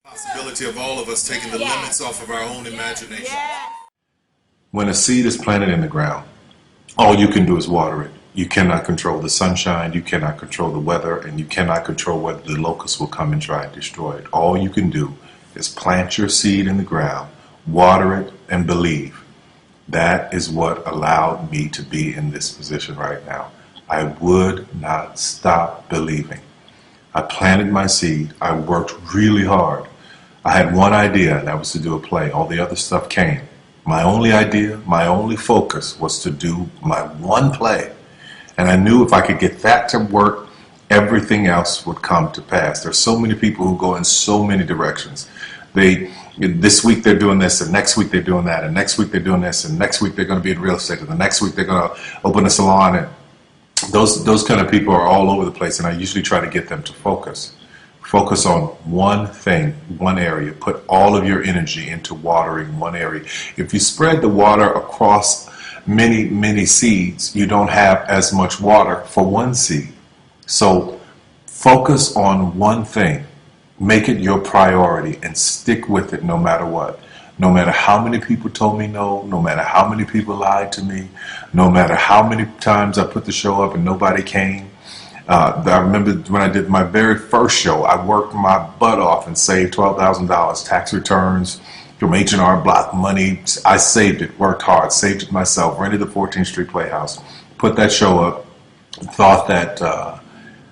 Possibility of all of us taking the limits off of our own imagination. When a seed is planted in the ground, all you can do is water it. You cannot control the sunshine, you cannot control the weather, and you cannot control whether the locusts will come and try and destroy it. All you can do is plant your seed in the ground, water it, and believe. That is what allowed me to be in this position right now. I would not stop believing. I planted my seed. I worked really hard. I had one idea, and that was to do a play. All the other stuff came. My only idea, my only focus was to do my one play. And I knew if I could get that to work, everything else would come to pass. There's so many people who go in so many directions. This week they're doing this, and next week they're doing that, and next week they're doing this, and next week they're going to be in real estate, and the next week they're going to open a salon. And those kind of people are all over the place, and I usually try to get them to focus. Focus on one thing, one area. Put all of your energy into watering one area. If you spread the water across many, many seeds, you don't have as much water for one seed. So focus on one thing. Make it your priority and stick with it no matter what. No matter how many people told me no, no matter how many people lied to me, no matter how many times I put the show up and nobody came. I remember when I did my very first show, I worked my butt off and saved $12,000 tax returns from H&R Block money. I saved it, worked hard, saved it myself, rented the 14th Street Playhouse, put that show up, thought that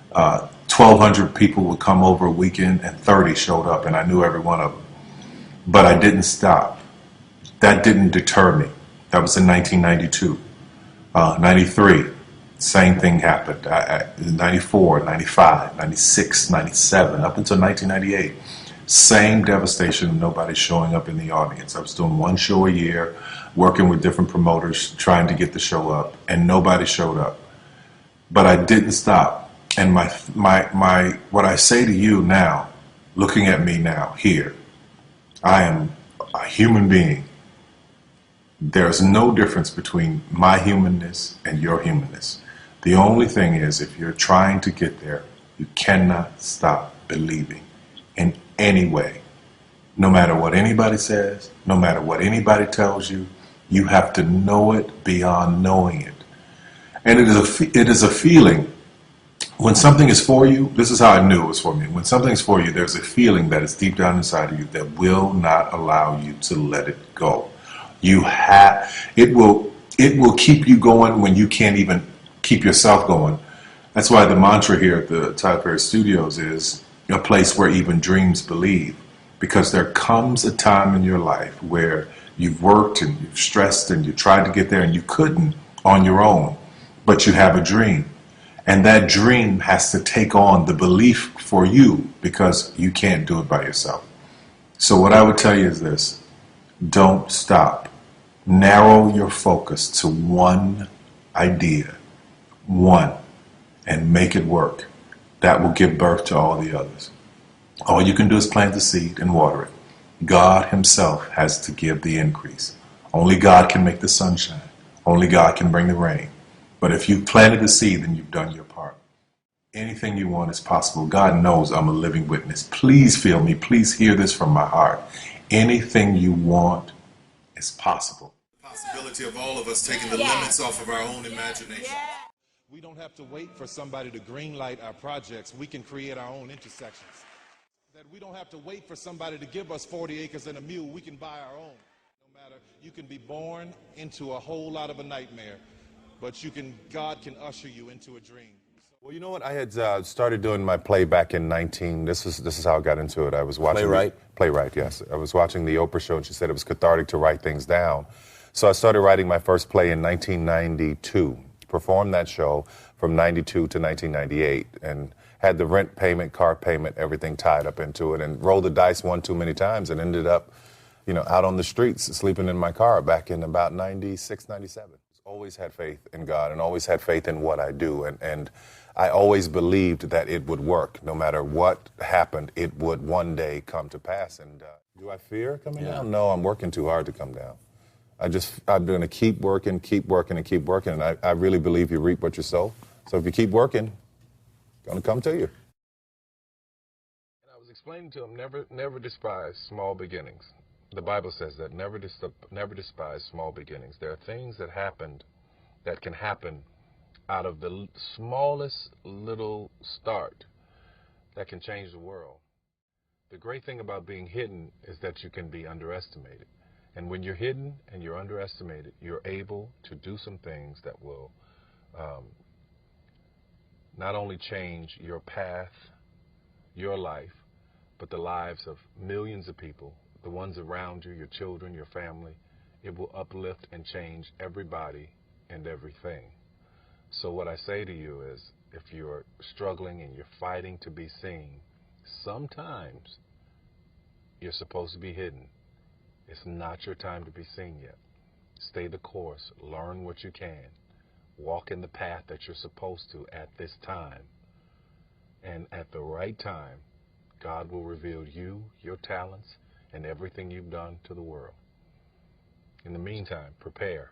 1,200 people would come over a weekend, and 30 showed up, and I knew every one of them. But I didn't stop. That didn't deter me. That was in 1992. 93, same thing happened. 94, 95, 96, 97, up until 1998. Same devastation, nobody showing up in the audience. I was doing one show a year, working with different promoters, trying to get the show up, and nobody showed up. But I didn't stop. And what I say to you now, looking at me now, here, I am a human being. There's no difference between my humanness and your humanness. The only thing is, if you're trying to get there, you cannot stop believing in any way. No matter what anybody says, no matter what anybody tells you, you have to know it beyond knowing it. And it is a feeling. When something is for you, this is how I knew it was for me. When something's for you, there's a feeling that is deep down inside of you that will not allow you to let it go. It will keep you going when you can't even keep yourself going. That's why the mantra here at the Tyler Perry Studios is a place where even dreams believe. Because there comes a time in your life where you've worked and you've stressed and you tried to get there and you couldn't on your own, but you have a dream. And that dream has to take on the belief for you because you can't do it by yourself. So what I would tell you is this: don't stop. Narrow your focus to one idea, one, and make it work. That will give birth to all the others. All you can do is plant the seed and water it. God himself has to give the increase. Only God can make the sunshine. Only God can bring the rain. But if you planted the seed, then you've done your part. Anything you want is possible. God knows I'm a living witness. Please feel me. Please hear this from my heart. Anything you want is possible. The possibility of all of us taking the limits off of our own imagination. We don't have to wait for somebody to greenlight our projects. We can create our own intersections. That we don't have to wait for somebody to give us 40 acres and a mule. We can buy our own. No matter, you can be born into a whole lot of a nightmare, but God can usher you into a dream. Well, you know what? I had started doing my play back in 19. This is how I got into it. I was watching Playwright, yes. I was watching the Oprah show, and she said it was cathartic to write things down. So I started writing my first play in 1992. Performed that show from 92 to 1998, and had the rent payment, car payment, everything tied up into it, and rolled the dice one too many times, and ended up, out on the streets, sleeping in my car back in about 96, 97. Always had faith in God and always had faith in what I do. And I always believed that it would work. No matter what happened, it would one day come to pass. And do I fear coming down? No, I'm working too hard to come down. I'm going to keep working, and keep working. And I really believe you reap what you sow. So if you keep working, it's going to come to you. explaining to them, never despise small beginnings. The Bible says that never despise small beginnings. There are things that can happen out of the smallest little start that can change the world. The great thing about being hidden is that you can be underestimated. And when you're hidden and you're underestimated, you're able to do some things that will not only change your path, your life, but the lives of millions of people, the ones around you, your children, your family. It will uplift and change everybody and everything. So what I say to you is, if you're struggling and you're fighting to be seen, sometimes you're supposed to be hidden. It's not your time to be seen yet. Stay the course. Learn what you can. Walk in the path that you're supposed to at this time. And at the right time, God will reveal you, your talents, and everything you've done to the world. In the meantime, prepare.